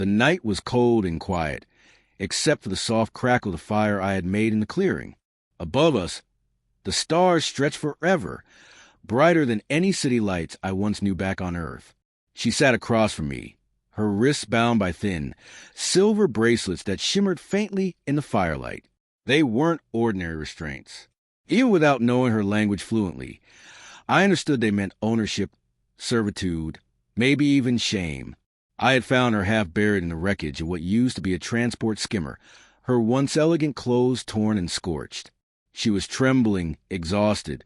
The night was cold and quiet, except for the soft crackle of the fire I had made in the clearing. Above us, the stars stretched forever, brighter than any city lights I once knew back on Earth. She sat across from me, her wrists bound by thin, silver bracelets that shimmered faintly in the firelight. They weren't ordinary restraints. Even without knowing her language fluently, I understood they meant ownership, servitude, maybe even shame. I had found her half buried in the wreckage of what used to be a transport skimmer, her once elegant clothes torn and scorched. She was trembling, exhausted,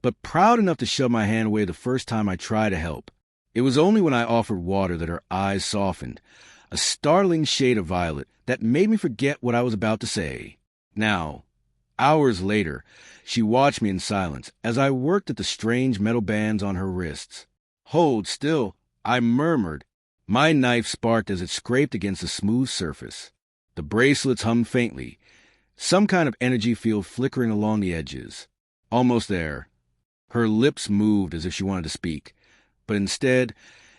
but proud enough to shove my hand away the first time I tried to help. It was only when I offered water that her eyes softened, a startling shade of violet that made me forget what I was about to say. Now, hours later, she watched me in silence as I worked at the strange metal bands on her wrists. "Hold still," I murmured. My knife sparked as it scraped against the smooth surface. The bracelets hummed faintly, some kind of energy field flickering along the edges. Almost there. Her lips moved as if she wanted to speak, but instead,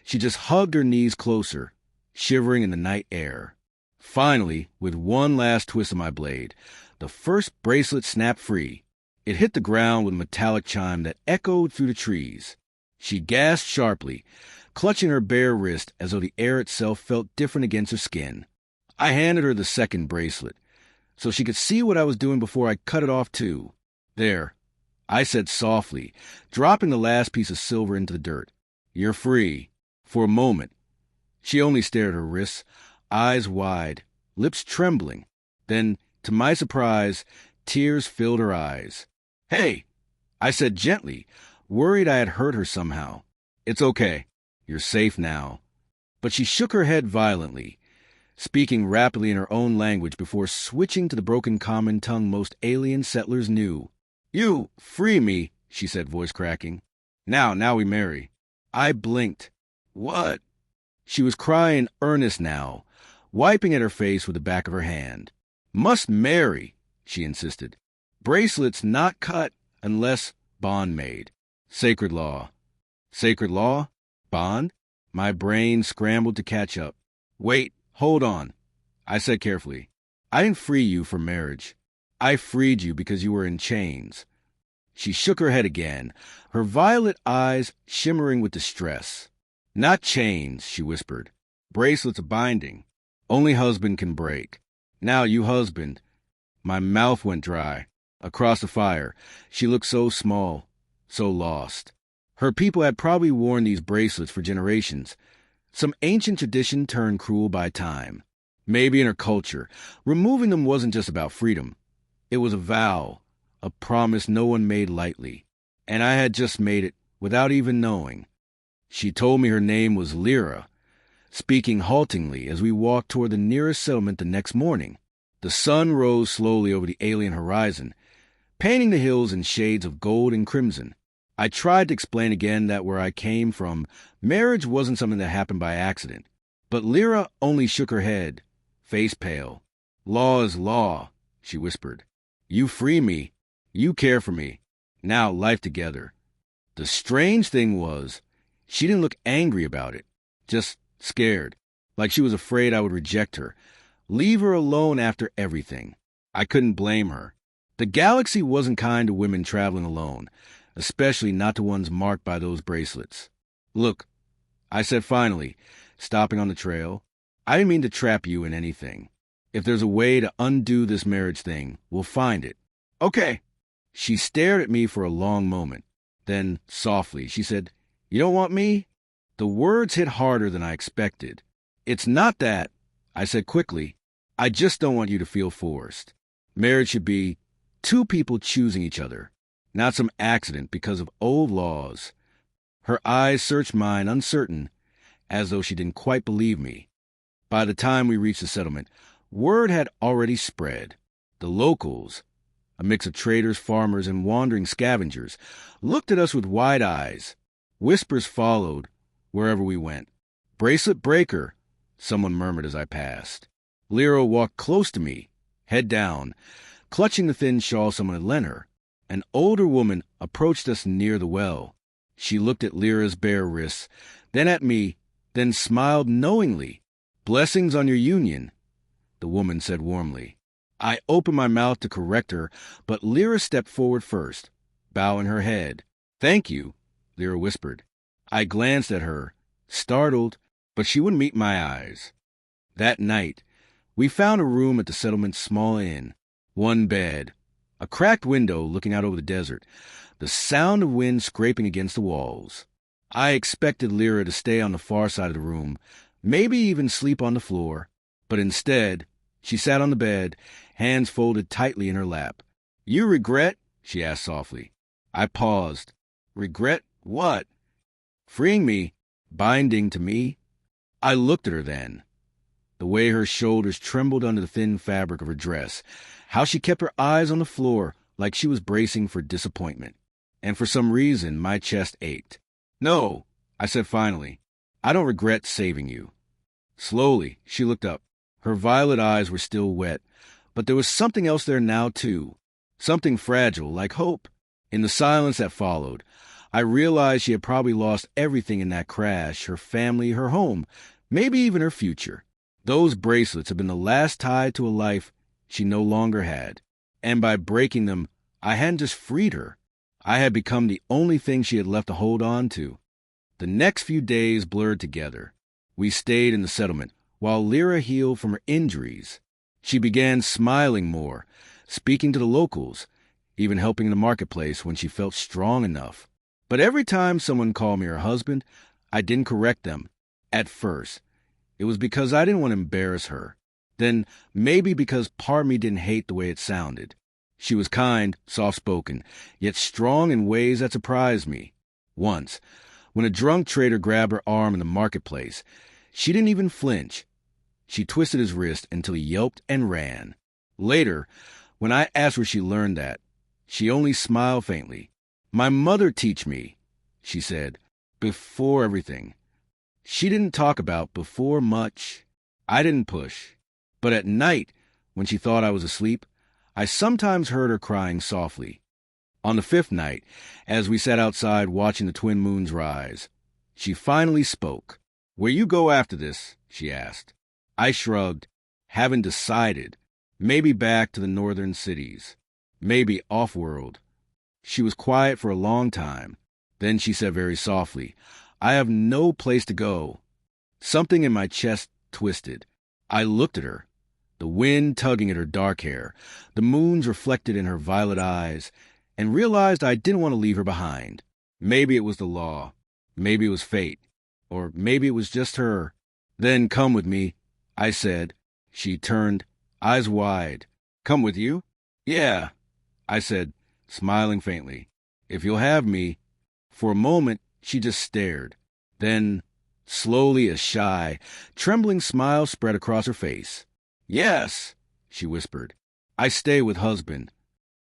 she just hugged her knees closer, shivering in the night air. Finally, with one last twist of my blade, the first bracelet snapped free. It hit the ground with a metallic chime that echoed through the trees. She gasped sharply, clutching her bare wrist as though the air itself felt different against her skin. I handed her the second bracelet, so she could see what I was doing before I cut it off too. "There," I said softly, dropping the last piece of silver into the dirt. "You're free." For a moment, she only stared at her wrists, eyes wide, lips trembling. Then, to my surprise, tears filled her eyes. "Hey," I said gently, worried I had hurt her somehow. "It's okay. You're safe now." But she shook her head violently, speaking rapidly in her own language before switching to the broken common tongue most alien settlers knew. "You, free me," she said, voice cracking. Now we marry." I blinked. "What?" She was crying earnest now, wiping at her face with the back of her hand. "Must marry," she insisted. "Bracelets not cut unless bond made. Sacred law." "Sacred law? Bond?" My brain scrambled to catch up. "Wait, hold on," I said carefully. "I didn't free you for marriage. I freed you because you were in chains." She shook her head again, her violet eyes shimmering with distress. "Not chains," she whispered. "Bracelets are binding. Only husband can break. Now you husband." My mouth went dry. Across the fire, she looked so small, so lost. Her people had probably worn these bracelets for generations. Some ancient tradition turned cruel by time. Maybe in her culture, removing them wasn't just about freedom. It was a vow, a promise no one made lightly. And I had just made it without even knowing. She told me her name was Lyra, speaking haltingly as we walked toward the nearest settlement the next morning. The sun rose slowly over the alien horizon, painting the hills in shades of gold and crimson. I tried to explain again that where I came from, marriage wasn't something that happened by accident. But Lyra only shook her head, face pale. "Law is law," she whispered. "You free me. You care for me. Now life together." The strange thing was, she didn't look angry about it, just scared, like she was afraid I would reject her, leave her alone after everything. I couldn't blame her. The galaxy wasn't kind to women traveling alone, especially not to ones marked by those bracelets. "Look," I said finally, stopping on the trail, "I didn't mean to trap you in anything. If there's a way to undo this marriage thing, we'll find it." "Okay." She stared at me for a long moment. Then, softly, she said, "You don't want me?" The words hit harder than I expected. "It's not that," I said quickly. "I just don't want you to feel forced. Marriage should be two people choosing each other, not some accident because of old laws." Her eyes searched mine, uncertain, as though she didn't quite believe me. By the time we reached the settlement, word had already spread. The locals, a mix of traders, farmers, and wandering scavengers, looked at us with wide eyes. Whispers followed wherever we went. "Bracelet breaker," someone murmured as I passed. Lyra walked close to me, head down, clutching the thin shawl someone had lent her. An older woman approached us near the well. She looked at Lyra's bare wrists, then at me, then smiled knowingly. Blessings on your union, the woman said warmly. I opened my mouth to correct her, but Lyra stepped forward first, bowing her head. Thank you, Lyra whispered. I glanced at her, startled, but she wouldn't meet my eyes. That night, we found a room at the settlement's small inn. One bed, a cracked window looking out over the desert, the sound of wind scraping against the walls. I expected Lyra to stay on the far side of the room, maybe even sleep on the floor, but instead, she sat on the bed, hands folded tightly in her lap. You regret? She asked softly. I paused. Regret what? Freeing me, binding to me. I looked at her then. The way her shoulders trembled under the thin fabric of her dress, how she kept her eyes on the floor like she was bracing for disappointment. And for some reason, my chest ached. No, I said finally. I don't regret saving you. Slowly, she looked up. Her violet eyes were still wet, but there was something else there now, too. Something fragile, like hope. In the silence that followed, I realized she had probably lost everything in that crash, her family, her home, maybe even her future. Those bracelets had been the last tie to a life she no longer had. And by breaking them, I hadn't just freed her. I had become the only thing she had left to hold on to. The next few days blurred together. We stayed in the settlement, while Lyra healed from her injuries. She began smiling more, speaking to the locals, even helping in the marketplace when she felt strong enough. But every time someone called me her husband, I didn't correct them. At first, it was because I didn't want to embarrass her. Then maybe because part of me didn't hate the way it sounded. She was kind, soft-spoken, yet strong in ways that surprised me. Once, when a drunk trader grabbed her arm in the marketplace, she didn't even flinch. She twisted his wrist until he yelped and ran. Later, when I asked where she learned that, she only smiled faintly. My mother taught me, she said, before everything. She didn't talk about before much. I didn't push. But at night, when she thought I was asleep, I sometimes heard her crying softly. On the fifth night, as we sat outside watching the twin moons rise, she finally spoke. Where you go after this? She asked. I shrugged. Haven't decided. Maybe back to the northern cities. Maybe off-world. She was quiet for a long time. Then she said very softly, I have no place to go. Something in my chest twisted. I looked at her, the wind tugging at her dark hair, the moons reflected in her violet eyes, and realized I didn't want to leave her behind. Maybe it was the law. Maybe it was fate. Or maybe it was just her. Then come with me, I said. She turned, eyes wide. Come with you? Yeah, I said, smiling faintly. If you'll have me. For a moment, she just stared. Then, slowly, a shy, trembling smile spread across her face. Yes, she whispered. I stay with husband.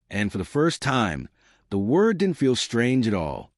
And for the first time, the word didn't feel strange at all.